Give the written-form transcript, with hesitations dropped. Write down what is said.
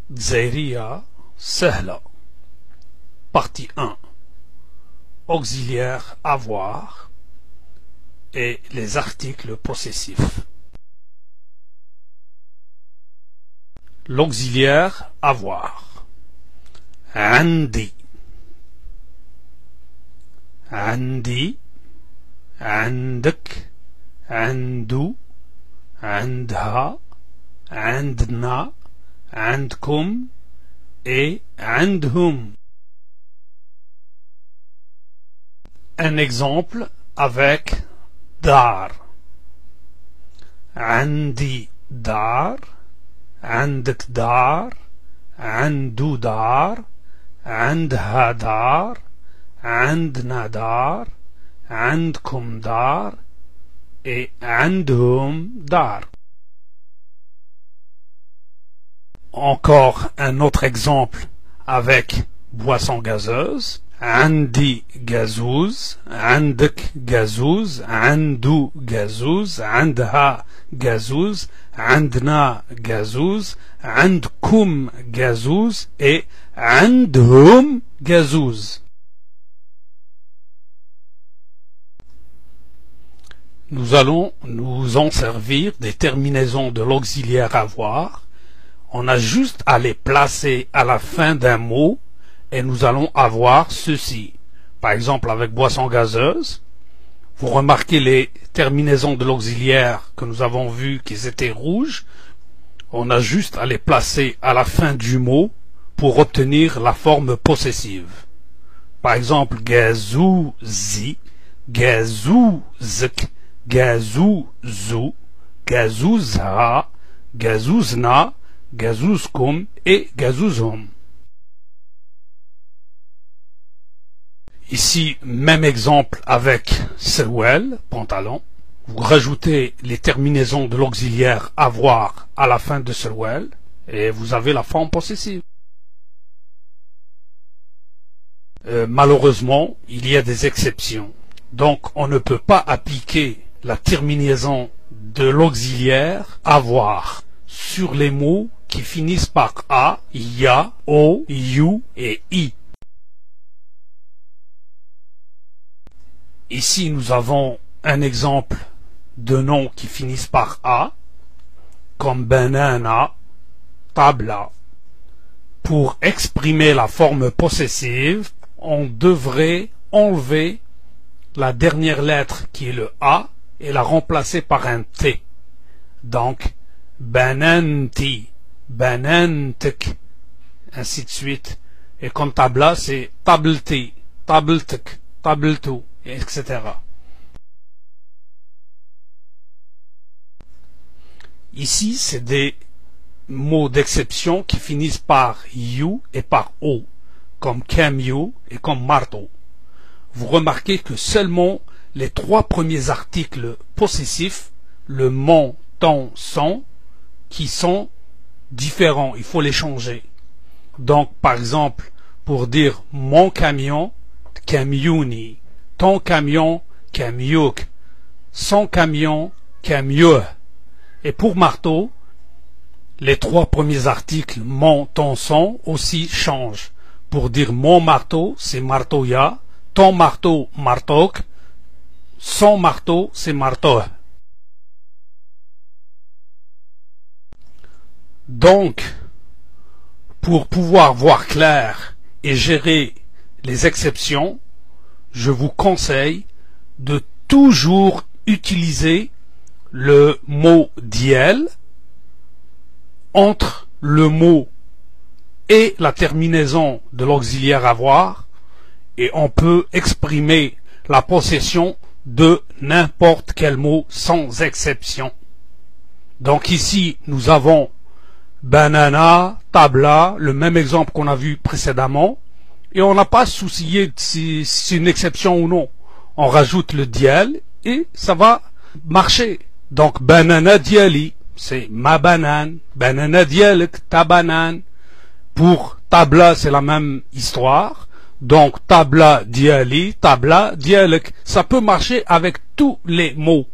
Dzairiya Sahla. Partie 1. Auxiliaire avoir et les articles possessifs. L'auxiliaire avoir. Andi. Andi. عندك عنده عندها عندنا عندكم et عندهم. Un exemple avec dar. عندي دار عندك دار عنده دار عندها دار عندنا دار عندكم دار et عندهم دار. Encore un autre exemple avec boisson gazeuse. عندي جازوز عندك جازوز عنده جازوز عندها جازوز عندنا جازوز عندكم جازوز et عندهم جازوز. Nous allons nous en servir des terminaisons de l'auxiliaire avoir. On a juste à les placer à la fin d'un mot et nous allons avoir ceci. Par exemple, avec boisson gazeuse, vous remarquez les terminaisons de l'auxiliaire que nous avons vu qu'ils étaient rouges. On a juste à les placer à la fin du mot pour obtenir la forme possessive. Par exemple, gazouzi, gazouzk, gazouzou, gazouzha, gazouzna, gazouzkum et gazouzhum. Ici, même exemple avec serwel, pantalon. Vous rajoutez les terminaisons de l'auxiliaire avoir à la fin de serwel et vous avez la forme possessive. Malheureusement, il y a des exceptions. Donc, on ne peut pas appliquer la terminaison de l'auxiliaire avoir sur les mots qui finissent par a, ya, o, you et i. Ici, nous avons un exemple de noms qui finissent par a, comme banana, tabla. Pour exprimer la forme possessive, on devrait enlever la dernière lettre qui est le a et la remplacer par un t. Donc, bananti, banantek, ainsi de suite. Et comme tabla, c'est tablti, tabltek, tabltu, etc. Ici, c'est des mots d'exception qui finissent par you et par o, comme camion et comme marteau. Vous remarquez que seulement les trois premiers articles possessifs, le mon, ton, son, qui sont différents, il faut les changer. Donc, par exemple, pour dire mon camion, camioni, ton camion, camiouk, son camion, camioh. Et pour marteau, les trois premiers articles mon, ton, son aussi changent. Pour dire mon marteau, c'est martoya, ton marteau, martok, son marteau, c'est marteau. Donc, pour pouvoir voir clair et gérer les exceptions, je vous conseille de toujours utiliser le mot diel entre le mot et la terminaison de l'auxiliaire avoir, et on peut exprimer la possession de n'importe quel mot sans exception. Donc ici, nous avons banana, tabla, le même exemple qu'on a vu précédemment, et on n'a pas à soucier si c'est une exception ou non. On rajoute le diel et ça va marcher. Donc banana diali, c'est ma banane, banana dialek, ta banane. Pour tabla, c'est la même histoire. Donc tabla diali, tabla dialek. Ça peut marcher avec tous les mots.